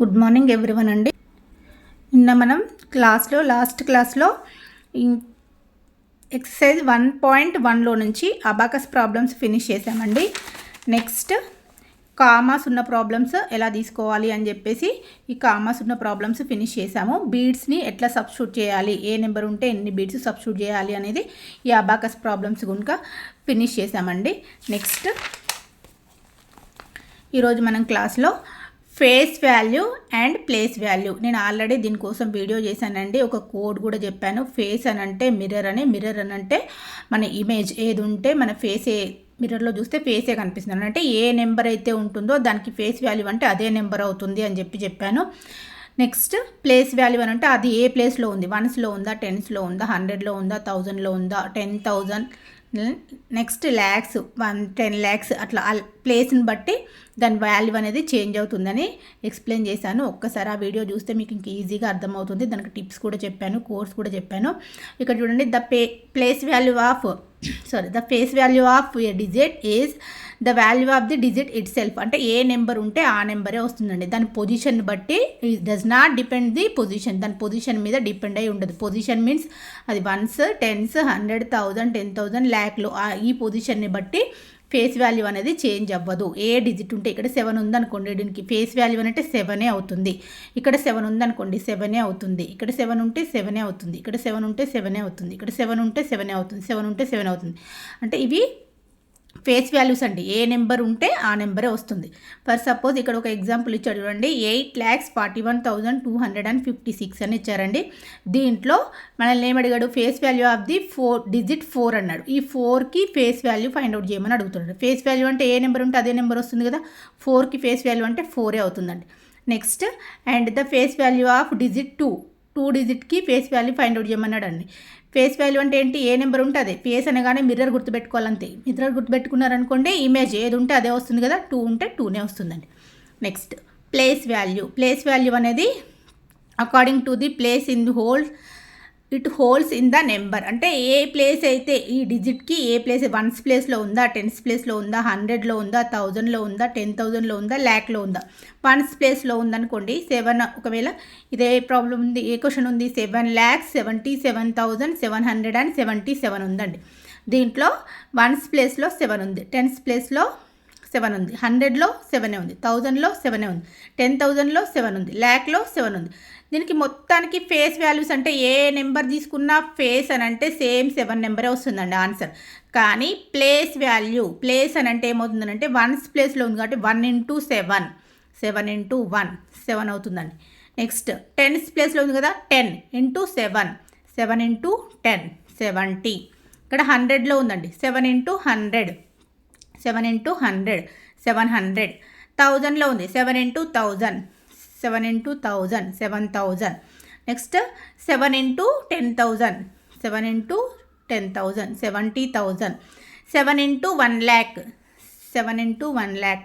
Good morning everyone అండి. నిన్న మనం లాస్ట్ క్లాస్లో ఎక్సర్సైజ్ 1.1లో నుంచి అబాకస్ ప్రాబ్లమ్స్ ఫినిష్ చేసామండి. నెక్స్ట్ కామాస్ ఉన్న ప్రాబ్లమ్స్ ఎలా తీసుకోవాలి అని చెప్పేసి ఈ కామాస్ ఉన్న ప్రాబ్లమ్స్ ఫినిష్ చేసాము. బీడ్స్ని ఎట్లా సబ్స్టిట్యూట్ చేయాలి, ఏ నెంబర్ ఉంటే ఎన్ని బీడ్స్ సబ్స్టిట్యూట్ చేయాలి అనేది ఈ అబాకస్ ప్రాబ్లమ్స్ కనుక ఫినిష్ చేసామండి. నెక్స్ట్ ఈరోజు మనం క్లాస్లో face value and place value, నేను ఆల్రెడీ దీనికోసం వీడియో చేశానండి. ఒక కోడ్ కూడా చెప్పాను. ఫేస్ అని అంటే మిర్రర్ అని, మిర్రర్ అని అంటే మన ఇమేజ్ ఏది ఉంటే మన ఫేసే మిర్రర్లో చూస్తే ఫేసే కనిపిస్తుంది. అంటే ఏ నెంబర్ అయితే ఉంటుందో దానికి ఫేస్ వాల్యూ అంటే అదే నెంబర్ అవుతుంది అని చెప్పాను. నెక్స్ట్ ప్లేస్ వాల్యూ అని అంటే అది ఏ ప్లేస్లో ఉంది, 1స్లో ఉందా, 10స్లో ఉందా, 100లో ఉందా, 1000లో ఉందా, 10,000, నెక్స్ట్ ల్యాక్స్, 10 lakhs, అట్లా ప్లేస్ని బట్టి దాని వాల్యూ అనేది చేంజ్ అవుతుందని ఎక్స్ప్లెయిన్ చేశాను. ఒక్కసారి ఆ వీడియో చూస్తే మీకు ఇంక ఈజీగా అర్థమవుతుంది. దానికి టిప్స్ కూడా చెప్పాను, కోర్స్ కూడా చెప్పాను. ఇక్కడ చూడండి, the face value of A digit is the value of the digit it self. అంటే ఏ నెంబర్ ఉంటే ఆ నెంబరే వస్తుందండి. దాని పొజిషన్ బట్టి does not depend the position, దాని పొజిషన్ మీద డిపెండ్ అయి ఉండదు. పొజిషన్ మీన్స్ అది 1s, 10s, 100, 1000, 10,000, ల్యాక్లో ఈ పొజిషన్ని బట్టి ఫేస్ వాల్యూ అనేది చేంజ్ అవ్వదు. ఏ డిజిట్ ఉంటే ఇక్కడ 7 ఉందనుకోండి, దీనికి ఫేస్ వాల్యూ అంటే 7 అవుతుంది. ఇక్కడ 7 ఉందనుకోండి 7 అవుతుంది. ఇక్కడ 7 ఉంటే 7 అవుతుంది. ఇక్కడ 7 ఉంటే 7 అవుతుంది. ఇక్కడ 7 ఉంటే 7 అవుతుంది. 7 ఉంటే 7 అవుతుంది. అంటే ఇవి ఫేస్ వాల్యూస్ అండి. ఏ నెంబర్ ఉంటే ఆ నెంబరే వస్తుంది. ఫర్ సపోజ్ ఇక్కడ ఒక ఎగ్జాంపుల్ ఇచ్చాడు చూడండి, 8,41,256 అని ఇచ్చారండి. దీంట్లో మనల్ని ఏమడిగాడు, face value of the digit 4 అన్నాడు. ఈ 4కి ఫేస్ వాల్యూ ఫైండ్ అవుట్ చేయమని అడుగుతున్నాడు. ఫేస్ వాల్యూ అంటే ఏ నెంబర్ ఉంటే అదే నెంబర్ వస్తుంది కదా. 4కి ఫేస్ వాల్యూ అంటే 4 అవుతుందండి. Next and the face value of digit 2 డిజిట్కి ఫేస్ వాల్యూ ఫైండ్ అవుట్ చేయమన్నాడు అండి. ఫేస్ వాల్యూ అంటే ఏంటి, ఏ నెంబర్ ఉంటే అదే. ఫేస్ అనగానే మిర్రర్ గుర్తుపెట్టుకోవాలంతే. మిర్రర్ గుర్తుపెట్టుకున్నారనుకోండి ఇమేజ్ ఏది ఉంటే అదే వస్తుంది కదా. 2 ఉంటే 2నే వస్తుందండి. నెక్స్ట్ ప్లేస్ వాల్యూ అనేది according to the place in the it holds in the number. అంటే ఏ ప్లేస్ అయితే ఈ డిజిట్కి ఏ ప్లేస్ 1s ప్లేస్లో ఉందా, 10s ప్లేస్లో ఉందా, 100లో ఉందా, 1000లో ఉందా, 10,000లో ఉందా, ల్యాక్లో ఉందా. 1s ప్లేస్లో ఉందనుకోండి 7, ఒకవేళ ఇదే ప్రాబ్లం ఉంది, ఏ క్వశ్చన్ ఉంది, 7,77,777 ఉందండి. దీంట్లో 1s ప్లేస్లో 7 ఉంది, 10s ప్లేస్లో 7 ఉంది, 100లో 7 ఉంది, 1000లో 7 ఉంది, 10,000లో 7 ఉంది, ల్యాక్లో 7 ఉంది. దీనికి మొత్తానికి ఫేస్ వాల్యూస్ అంటే ఏ నెంబర్ తీసుకున్నా ఫేస్ అని అంటే సేమ్ 7 నెంబరే వస్తుందండి ఆన్సర్. కానీ ప్లేస్ అని అంటే ఏమవుతుందంటే 1s ప్లేస్లో ఉంది కాబట్టి 1 into 7, 7 into 1, 7 అవుతుందండి. నెక్స్ట్ 10s ప్లేస్లో ఉంది కదా, 10 into 7, 7 into 10, 70. ఇక్కడ 100లో ఉందండి, 7 into 100, 7 into 100, 700. 1000లో ఉంది, 7 into 1000, 7 into 1000, 7,000. Next 7 into 10,000, 7 into 10,000, 70,000. 7 into 1 lakh, 7 into 1 lakh,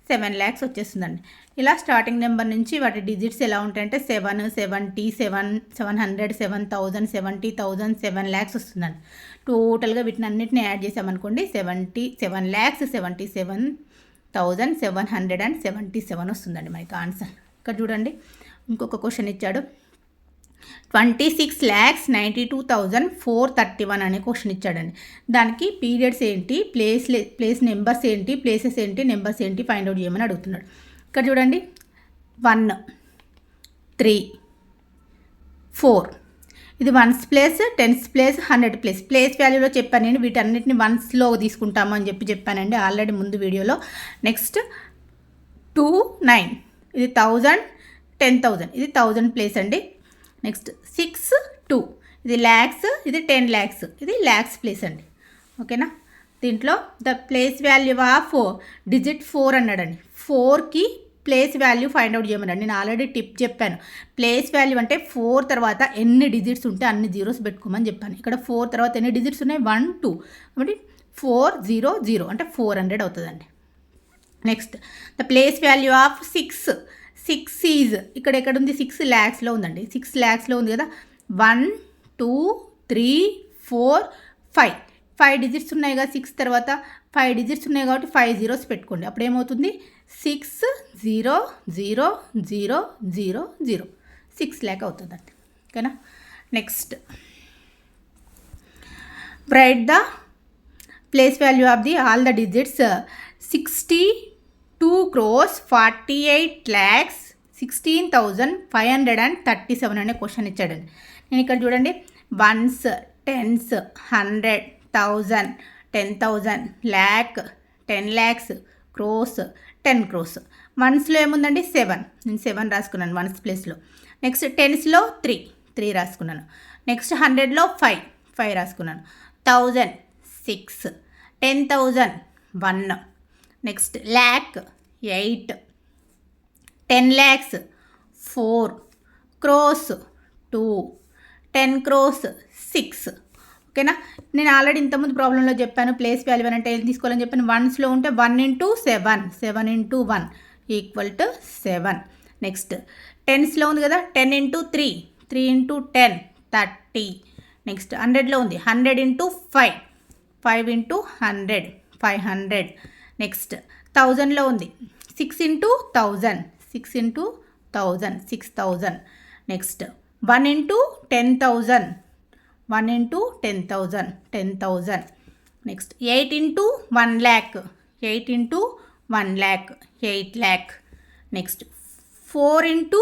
7 lakhs వచ్చేస్తుందండి. ఇలా స్టార్టింగ్ నెంబర్ నుంచి వాటి డిజిట్స్ ఎలా ఉంటాయంటే 7, 70, 700, 7,000, 70,000, 7 lakhs వస్తుందండి. టోటల్గా వీటిని అన్నిటిని యాడ్ చేసామనుకోండి 77,777 వస్తుందండి మనకి ఆన్సర్. ఇక్కడ చూడండి, ఇంకొక క్వశ్చన్ ఇచ్చాడు, 26,92,431 అనే క్వశ్చన్ ఇచ్చాడండి. దానికి పీరియడ్స్ ఏంటి, ప్లేస్ నెంబర్స్ ఏంటి, ప్లేసెస్ ఏంటి, నెంబర్స్ ఏంటి ఫైండ్ అవుట్ చేయమని అడుగుతున్నాడు. ఇక్కడ చూడండి, 1, 3, 4, ఇది 1s place, 10s place, 100 place. Place వాల్యూలో చెప్పాను నేను, వీటన్నిటిని 1స్లో తీసుకుంటాము అని చెప్పానండి ఆల్రెడీ ముందు వీడియోలో. నెక్స్ట్ 2, 9, ఇది 1000, 10,000, ఇది 1000 ప్లేస్ అండి. నెక్స్ట్ 6, 2, ఇది ల్యాక్స్, ఇది 10 lakhs, ఇది ల్యాక్స్ ప్లేస్ అండి. ఓకేనా. దీంట్లో the place value of digit 4 అన్నాడండి. 4కి ప్లేస్ వాల్యూ ఫైండ్ అవుట్ చేయమన్నాడు. నేను ఆల్రెడీ టిప్ చెప్పాను. ప్లేస్ వాల్యూ అంటే 4 తర్వాత ఎన్ని డిజిట్స్ ఉంటే అన్ని జీరోస్ పెట్టుకోమని చెప్పాను. ఇక్కడ 4 తర్వాత ఎన్ని డిజిట్స్ ఉన్నాయి, 1, 2, కాబట్టి 400 అంటే 400 అవుతుందండి. Next the place value of 6 is, ఇక్కడ ఎక్కడ ఉంది, 6 lakhsలో ఉందండి. 6 lakhsలో ఉంది కదా. 1, 2, 3, 4, 5 డిజిట్స్ ఉన్నాయి కదా. 6 తర్వాత 5 డిజిట్స్ ఉన్నాయి కాబట్టి 5 zeros పెట్టుకోండి. అప్పుడు ఏమవుతుంది, 6000000 6 lakh అవుతుందండి. ఓకేనా. Next write the place value of the all the digits 62,48,16,537 అనే క్వశ్చన్ ఇచ్చాడండి. నేను ఇక్కడ చూడండి, ones, tens, 100, 1000, 10,000, lakh, 10 lakhs, crores, 10 crores. వన్స్లో ఏముందండి 7, నేను 7 రాసుకున్నాను వన్స్ ప్లేస్లో. నెక్స్ట్ టెన్స్లో 3 రాసుకున్నాను. నెక్స్ట్ 100లో 5 రాసుకున్నాను. 1000 6, 10,000 1, next lakh 8, 10 lakhs 4, crores 2, 10 crores 6. ఓకేనా. నేను ఆల్రెడీ ఇంతకుముందు ప్రాబ్లంలో చెప్పాను ప్లేస్ వాల్యూ అంటే ఏం తీసుకోవాలని చెప్పాను. వన్స్లో ఉంటే 1 into 7, 7 into 1 = 7. నెక్స్ట్ టెన్స్లో ఉంది కదా, 10 into 3, 3 into 10 30. నెక్స్ట్ 100లో ఉంది 100 into 5, 5 into 100 500. నెక్స్ట్ 1000లో ఉంది 6 into 1000, 6 into 1000 6000. Next 1 into 10,000, 1 into 10,000 10,000. Next 8 into 1 lakh, 8 into 1 lakh 8 lakh. Next 4 into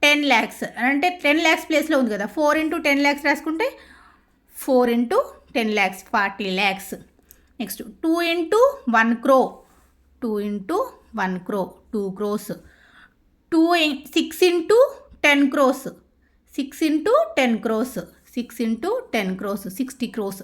10 lakhs అంటే 10 lakhs ప్లేస్లో ఉంది కదా, 4 into 10 lakhs రాసుకుంటే 4 into 10 lakhs 40 lakhs. Next 2 into 1 crore, 2 into 1 crore 2 crores. 6 into 10 crores, 6 into 10 crores 6 into 10 crores 60 crores.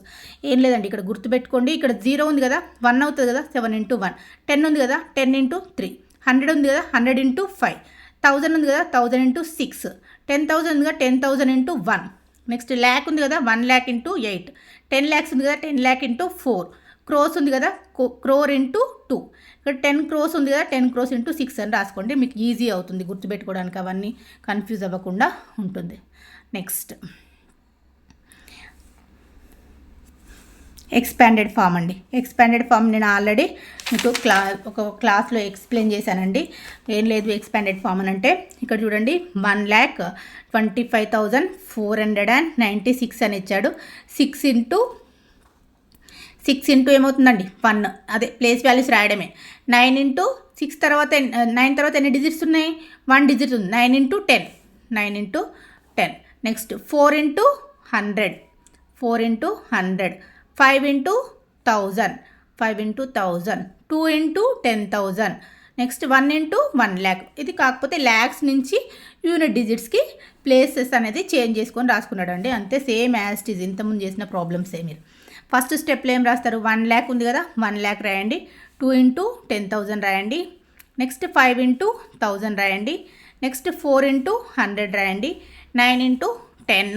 ఏం లేదండి, ఇక్కడ గుర్తుపెట్టుకోండి, ఇక్కడ 0 ఉంది కదా 1 అవుతుంది కదా, 7 into 1. 10 ఉంది కదా, 10 into 3. 100 ఉంది కదా, 100 into 5. 1000 ఉంది కదా, 1000 into 6. 10,000 ఉంది కదా, 10,000 into 1. నెక్స్ట్ ల్యాక్ ఉంది కదా, 1 lakh into 8. 10 lakhs ఉంది కదా, 10 lakh into 4. క్రోస్ ఉంది కదా, క్రోర్ into 2. ఇక్కడ 10 crores ఉంది కదా, 10 crores into 6 అని రాసుకోండి, మీకు ఈజీ అవుతుంది గుర్తుపెట్టుకోవడానికి, అవన్నీ కన్ఫ్యూజ్ అవ్వకుండా ఉంటుంది. నెక్స్ట్ ఎక్స్పాండెడ్ ఫామ్ అండి. ఎక్స్పాండెడ్ ఫామ్ నేను ఆల్రెడీ మీకు ఒక క్లాస్లో ఎక్స్ప్లెయిన్ చేశానండి. ఏం లేదు ఎక్స్పాండెడ్ ఫామ్ అని అంటే, ఇక్కడ చూడండి 1,25,496 అని ఇచ్చాడు. 6 into ఏమవుతుందండి 1, అదే ప్లేస్ వాల్యూస్ రాయడమే. 9 into 6 తర్వాత 9 తర్వాత ఎన్ని డిజిట్స్ ఉన్నాయి, 1 డిజిట్ ఉంది. 9 into 10, 9 into 10. Next 4 into 100, 4 into 100. 5 into 1000, 5 into 1000. 2 into 10,000. Next 1 into 1 lakh. ఇది కాకపోతే ల్యాక్స్ నుంచి యూనిట్ డిజిట్స్కి ప్లేసెస్ అనేది చేంజ్ చేసుకొని రాసుకున్నాడు అండి, అంతే, సేమ్ యాజ్ ఇట్ ఈజ్ ఇంతకుముందు చేసిన ప్రాబ్లమ్సే. మీరు ఫస్ట్ స్టెప్లో ఏం రాస్తారు, 1 lakh ఉంది కదా, 1 lakh రాయండి. 2 into 10,000 రాయండి. నెక్స్ట్ 5 into 1000 రాయండి. నెక్స్ట్ 4 into 100 రాయండి. 9 into 10,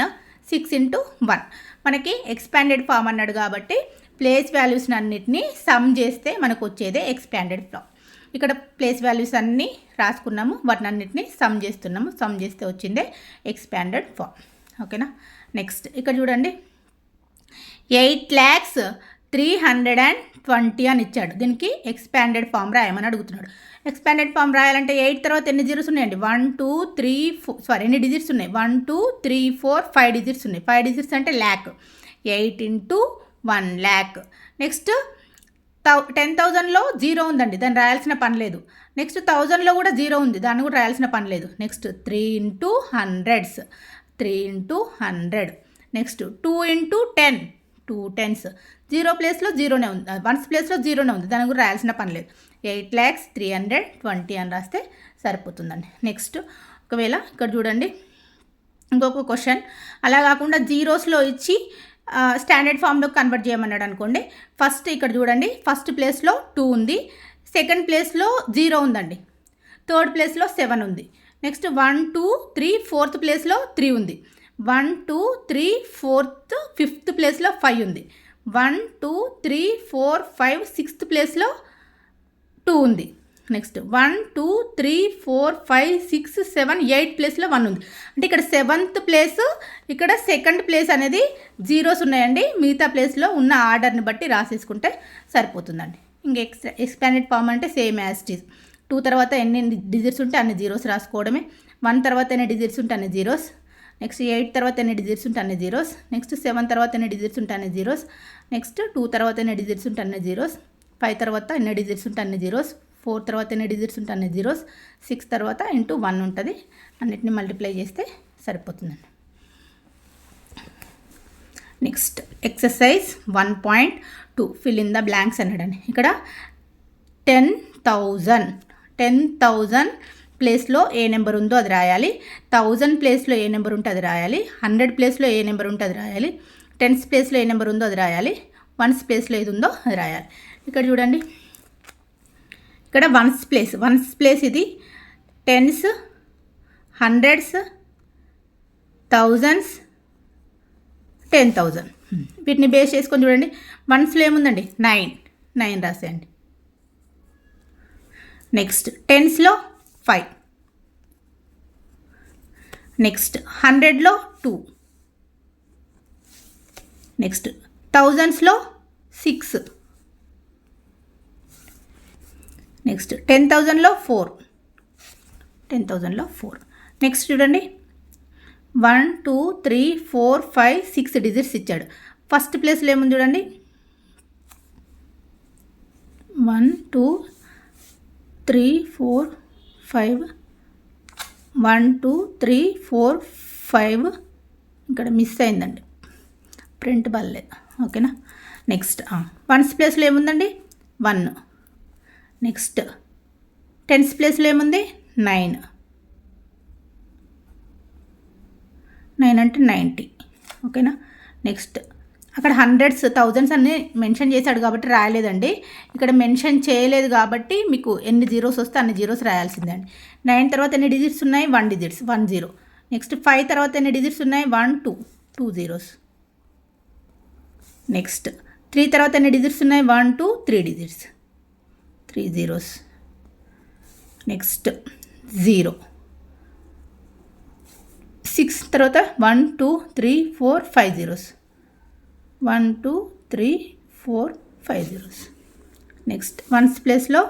6 into 1. మనకి ఎక్స్పాండెడ్ ఫామ్ అన్నాడు కాబట్టి ప్లేస్ వాల్యూస్ అన్నిటినీ సమ్ చేస్తే మనకు వచ్చేదే ఎక్స్పాండెడ్ ఫామ్. ఇక్కడ ప్లేస్ వాల్యూస్ అన్నీ రాసుకున్నాము, వాటిని అన్నిటినీ సమ్ చేస్తున్నాము, సమ్ చేస్తే వచ్చిందే ఎక్స్పాండెడ్ ఫామ్. ఓకేనా. నెక్స్ట్ ఇక్కడ చూడండి 8,320 అని ఇచ్చాడు. దీనికి ఎక్స్పాండెడ్ ఫామ్ రాయమని అడుగుతున్నాడు. ఎక్స్పాండెడ్ ఫామ్ రాయాలంటే 8 తర్వాత ఎన్ని జీరోస్ ఉన్నాయండి, 1 2 3 4 ఎన్ని డిజిట్స్ ఉన్నాయి, 1 2 3 4 5 డిజిట్స్ ఉన్నాయి. 5 డిజిట్స్ అంటే ల్యాక్. 8 into 1 lakh. నెక్స్ట్ 10,000లో 0 ఉందండి, దాన్ని రాయాల్సిన పని లేదు. నెక్స్ట్ 1000లో కూడా 0 ఉంది, దాన్ని కూడా రాయాల్సిన పని లేదు. Next 3 into 100s, 3 into 100. Next 2 into 10, 2 tens. 0 ప్లేస్లో 0నే ఉంది, 1s ప్లేస్లో 0నే ఉంది, దాని కూడా రాయాల్సిన పని లేదు. 8,320 అని రాస్తే సరిపోతుందండి. నెక్స్ట్ ఒకవేళ ఇక్కడ చూడండి ఇంకొక క్వశ్చన్, అలా కాకుండా జీరోస్లో ఇచ్చి స్టాండర్డ్ ఫామ్లో కన్వర్ట్ చేయమన్నాడు అనుకోండి. ఫస్ట్ ఇక్కడ చూడండి, ఫస్ట్ ప్లేస్లో 2 ఉంది, సెకండ్ ప్లేస్లో 0 ఉందండి, థర్డ్ ప్లేస్లో 7 ఉంది. నెక్స్ట్ 1 2 3 ఫోర్త్ ప్లేస్లో 3 ఉంది. 1 2 3 4th ఫిఫ్త్ ప్లేస్లో 5 ఉంది. 1 2 3 4 5 6th ప్లేస్లో 2 ఉంది. నెక్స్ట్ 1 2 3 4 5 6 7 8 ప్లేస్లో 1 ఉంది. అంటే ఇక్కడ 7th ప్లేస్, ఇక్కడ సెకండ్ ప్లేస్ అనేది జీరోస్ ఉన్నాయండి, మిగతా ప్లేస్లో ఉన్న ఆర్డర్ని బట్టి రాసేసుకుంటే సరిపోతుందండి. ఇంక ఎక్స్పాండెడ్ ఫామ్ అంటే సేమ్ యాజ్ ఇట్ ఈజ్. 2 తర్వాత ఎన్ని డిజిట్స్ ఉంటే అన్ని జీరోస్ రాసుకోవడమే. 1 తర్వాత ఎన్ని డిజిట్స్ ఉంటే అన్ని జీరోస్. నెక్స్ట్ 8 తర్వాత ఎన్ని డిజిట్స్ ఉంటే అన్ని జీరోస్. నెక్స్ట్ 7 తర్వాత ఎన్ని డిజిట్స్ ఉంటే అన్ని జీరోస్. నెక్స్ట్ 2 తర్వాత ఎన్ని డిజిట్స్ ఉంటే అన్ని జీరోస్. 5 తర్వాత ఎన్ని డిజిట్స్ ఉంటే అన్ని జీరోస్. 4 తర్వాత ఎన్ని డిజిట్స్ ఉంటే అన్ని జీరోస్. 6 తర్వాత ఇంటూ 1 ఉంటుంది. అన్నిటిని మల్టిప్లై చేస్తే సరిపోతుందండి. Next exercise 1.2 fill in the blanks అన్నాడండి. ఇక్కడ 10,000 ప్లేస్లో ఏ నెంబర్ ఉందో అది రాయాలి. 1000 ప్లేస్లో ఏ నెంబర్ ఉంటే అది రాయాలి. 100 ప్లేస్లో ఏ నెంబర్ ఉంటే అది రాయాలి. 10s ప్లేస్లో ఏ నెంబర్ ఉందో అది రాయాలి. 1s ప్లేస్లో ఏది ఉందో అది రాయాలి. ఇక్కడ చూడండి, ఇక్కడ 1s ప్లేస్ ఇది 10s, 100s, 1000s, 10,000 వీటిని బేస్ చేసుకొని చూడండి. 1స్లో ఏముందండి 9 రాసేయండి. నెక్స్ట్ 10స్లో 5, నెక్స్ట్ 100లో 2, నెక్స్ట్ 1000స్లో 6, నెక్స్ట్ 10,000లో 4. నెక్స్ట్ చూడండి 1 2 3 4 5 6 డిజిట్స్ ఇచ్చాడు. ఫస్ట్ ప్లేస్లో ఏముంది చూడండి 1 2 3 4 5 1 2 3 4 5 ఇక్కడ మిస్ అయిందండి, ప్రింట్ బాగాలేదు. ఓకేనా. నెక్స్ట్ 1s ప్లేస్లో ఏముందండి 1. నెక్స్ట్ 10s ప్లేస్లో ఏముంది 9 అంటే 90. ఓకేనా. నెక్స్ట్ అక్కడ 100s 1000s అన్నీ మెన్షన్ చేశాడు కాబట్టి రాయలేదండి. ఇక్కడ మెన్షన్ చేయలేదు కాబట్టి మీకు ఎన్ని జీరోస్ వస్తే అన్ని జీరోస్ రాయాల్సిందండి. 9 తర్వాత ఎన్ని డిజిట్స్ ఉన్నాయి 1 డిజిట్స్ 1 0. నెక్స్ట్ 5 తర్వాత ఎన్ని డిజిట్స్ ఉన్నాయి 1 2 zeros. నెక్స్ట్ 3 తర్వాత ఎన్ని డిజిట్స్ ఉన్నాయి 1 2 3 డిజిట్స్ 3 zeros. నెక్స్ట్ 0. 6 తర్వాత 1 2 3 4 5 zeros 1 2 3 4 5 zeros. నెక్స్ట్ 1s ప్లేస్లో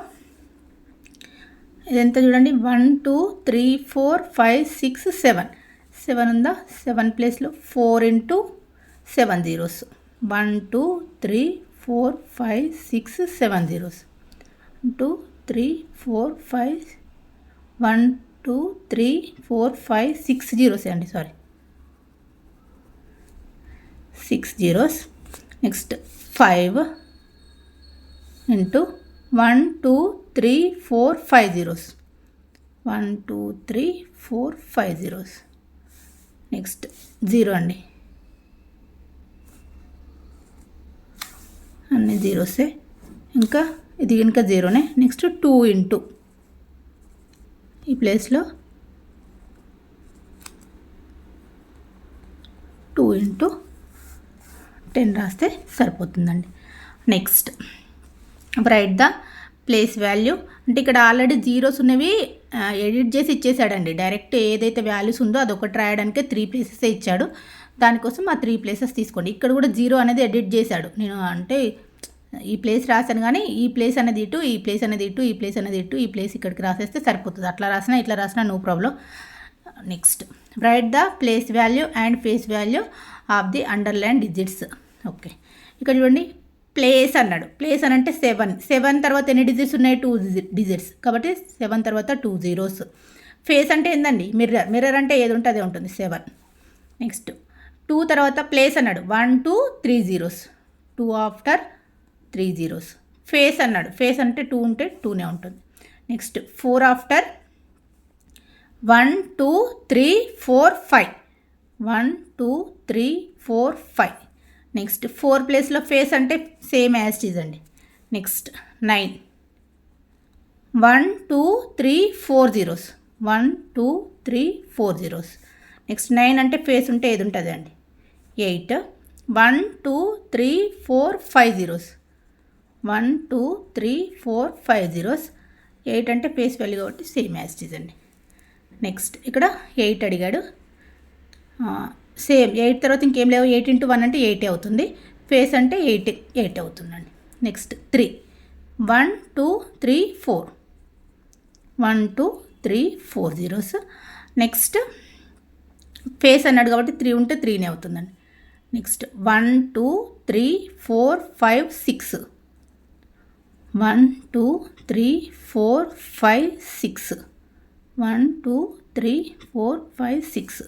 ఇదంతా చూడండి 1 2 3 4 5 6 7 ఉందా. 7 ప్లేస్లో 4 into 7 zeros 1 2 3 4 5 6 7 zeros 2 3 4 5 1 2 3 4 5 6 zeros అండి, sorry 6 zeros. Next 5 into 1 2 3 4 5 zeros 1 2 3 4 5 zeros. Next 0 అండి, అన్ని జీరోసే. ఇంకా ఇది ఇంకా 0నే. నెక్స్ట్ 2 into ఈ ప్లేస్లో 2 into 10 రాస్తే సరిపోతుందండి. Next right the place value అంటే ఇక్కడ ఆల్రెడీ జీరోస్ ఉన్నవి ఎడిట్ చేసి ఇచ్చేసాడండి. డైరెక్ట్ ఏదైతే వాల్యూస్ ఉందో అదొకటి రాయడానికే 3 places ఇచ్చాడు. దానికోసం ఆ 3 places తీసుకోండి. ఇక్కడ కూడా 0 అనేది ఎడిట్ చేశాడు. నేను అంటే ఈ ప్లేస్ రాశాను కానీ ఈ ప్లేస్ అనేది ఇటు, ఈ ప్లేస్ అనేది ఇటు, ఈ ప్లేస్ అనేది ఇటు, ఈ ప్లేస్ ఇక్కడికి రాసేస్తే సరిపోతుంది. అట్లా రాసినా ఇట్లా రాసినా no problem. Next right the place value and face value of the underlined digits. Okay, ఇక్కడ చూడండి ప్లేస్ అన్నాడు. ప్లేస్ అని అంటే 7 తర్వాత ఎన్ని డిజిట్స్ ఉన్నాయి 2 digits కాబట్టి 7 తర్వాత 2 zeros. ఫేస్ అంటే ఏందండి మిర్రర్ అంటే ఏది ఉంటే అదే ఉంటుంది 7. నెక్స్ట్ 2 తర్వాత ప్లేస్ అన్నాడు 1 2 3 zeros 2 after 3 zeros. ఫేస్ అన్నాడు, ఫేస్ అంటే 2 ఉంటే 2నే ఉంటుంది. Next 4 after 1 2 3 4 5 1 2 3 4 5. నెక్స్ట్ 4 ప్లేస్లో ఫేస్ అంటే సేమ్ యాజ్ ఇట్ ఈజ్ అండి. Next 9 1 2 3 4 zeros 1 2 3 4 zeros. నెక్స్ట్ 9 అంటే ఫేస్ ఉంటే ఏది ఉంటుంది అండి 8 1 2 3 4 5 zeros 1 2 3 4 5 zeros. 8 అంటే ఫేస్ వాల్యూ కాబట్టి సేమ్ యాజ్ ఇట్ ఈజ్ అండి. నెక్స్ట్ ఇక్కడ 8 అడిగాడు. సేమ్ 8 తర్వాత ఇంకేం లేవు. 8 into 1 అంటే 8 అవుతుంది. ఫేస్ అంటే 8 అవుతుందండి. Next 3 1 2 3 4 1 2 3 4 zeros. నెక్స్ట్ ఫేస్ అన్నాడు కాబట్టి 3 ఉంటే 3నే అవుతుందండి. నెక్స్ట్ 1 2 3 4 5 6. 1 2 3 4 5 6. 1 2 3 4 5 6.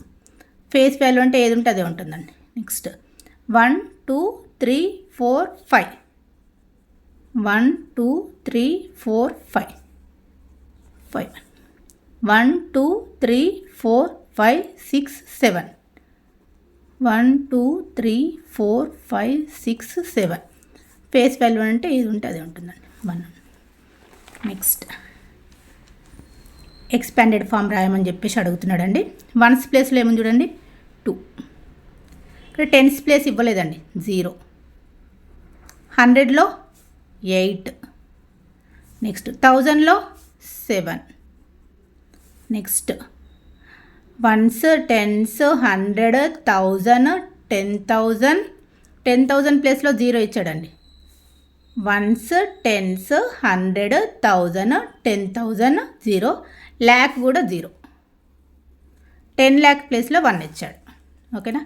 ఫేస్ వాల్యూ అంటే ఏది ఉంటే అదే ఉంటుందండి. నెక్స్ట్ 1 2 3 4 5. 1 2 3 4 5. 5. 1 2 3 4 5 6 7. 1 2 3 4 5 6 7. ఫేస్ వాల్యూ అంటే ఏది ఉంటే అదే ఉంటుందండి. 1. నెక్స్ట్ ఎక్స్పాండెడ్ ఫామ్ రాయమని చెప్పేసి అడుగుతున్నాడండి. వన్స్ ప్లేస్లో ఏముంది చూడండి 2. ఇక్కడ టెన్స్ ప్లేస్ ఇవ్వలేదండి 0. 100లో 8. నెక్స్ట్ 1000లో 7. Next ones, tens, 100, 1000, 10,000. 10,000 ప్లేస్లో 0 ఇచ్చాడండి. Once, tens, 100, 1000, 10,000 0. ల్యాక్ కూడా 0. 10 lakh ప్లేస్లో 1 ఇచ్చాడు. ఓకేనా.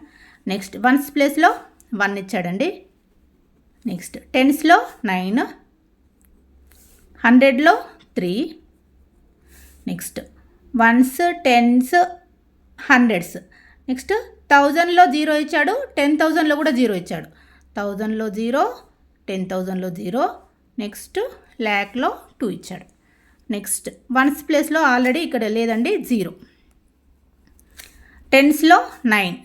నెక్స్ట్ వన్స్ ప్లేస్లో 1 ఇచ్చాడండి. నెక్స్ట్ టెన్స్లో 9. 100లో 3. Next ones, tens, 100s. Next 1000లో 0 ఇచ్చాడు, 10,000లో కూడా 0 ఇచ్చాడు. 1000లో 0, 10,000లో 0. నెక్స్ట్ ల్యాక్లో 2 ఇచ్చాడు. నెక్స్ట్ వన్స్ ప్లేస్లో ఆల్రెడీ ఇక్కడ లేదండి 0. టెన్స్లో 9.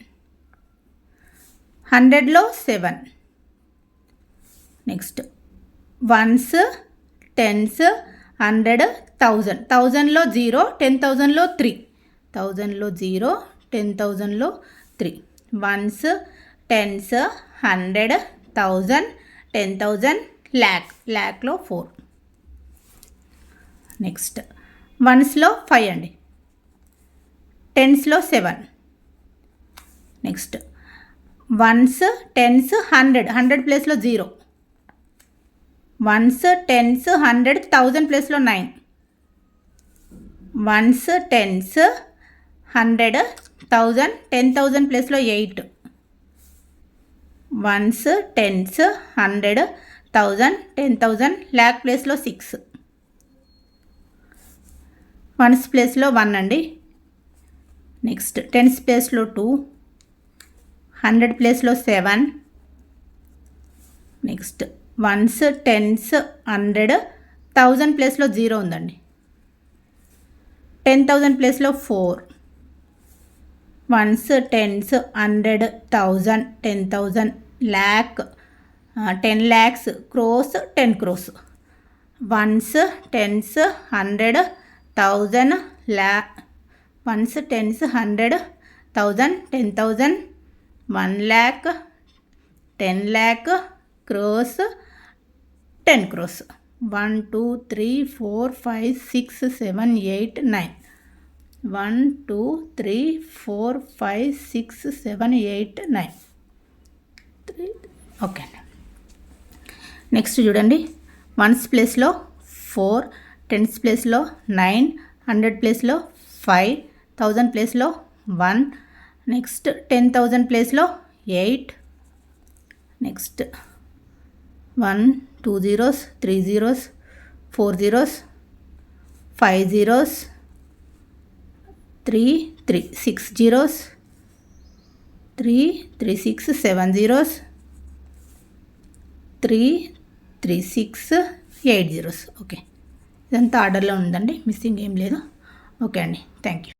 100లో 7. Next ones, tens, 100, 1000. 1000లో 0, 10,000లో 3. 1000లో 0, 10,000లో 3. వన్స్, టెన్స్, 100, 1000, 10,000, ల్యాక్లో 4. నెక్స్ట్ వన్స్లో 5 అండి. టెన్స్లో 7. నెక్స్ట్ వన్స్, టెన్స్, 100 ప్లేస్లో 0. వన్స్, టెన్స్, 100, 1000 ప్లేస్లో 9. వన్స్, టెన్స్, 100, 1000, 10,000 ప్లేస్లో 8. వన్స్, టెన్స్, 100, 1000, 10,000, ల్యాక్ ప్లేస్లో 6. వన్స్ ప్లేస్లో 1 అండి. నెక్స్ట్ టెన్స్ ప్లేస్లో 2. 100 ప్లేస్లో 7. నెక్స్ట్ వన్స్, టెన్స్, 100, 1000 ప్లేస్లో 0 ఉందండి. 10,000 ప్లేస్లో 4. Ones, tens, 100, 1000, 10,000, lakh, 10 lakhs, crores, 10 crores. Ones, tens, 100, 1000, ones, tens, 100, 1000, 10,000, 1 lakh, 10 lakh, crores, 10 crores. 1 2 3 4 5 6 7 8 9. 1 2 3 4 5 6 7 8 9. Okay అండి. నెక్స్ట్ చూడండి వన్స్ ప్లేస్లో 4. టెన్స్ ప్లేస్లో 9. 100 ప్లేస్లో 5. 1000 ప్లేస్లో 1. నెక్స్ట్ 10,000 ప్లేస్లో 8. Next 1 2 zeros, 3 zeros, 4 zeros, 5 zeros, 3 3 6 zeros, 3 3 6 7 zeros, 3 3 6 8 zeros. Okay, ఇదంతా ఆర్డర్లో ఉందండి, మిస్సింగ్ ఏం లేదు. ఓకే అండి, థ్యాంక్ యూ.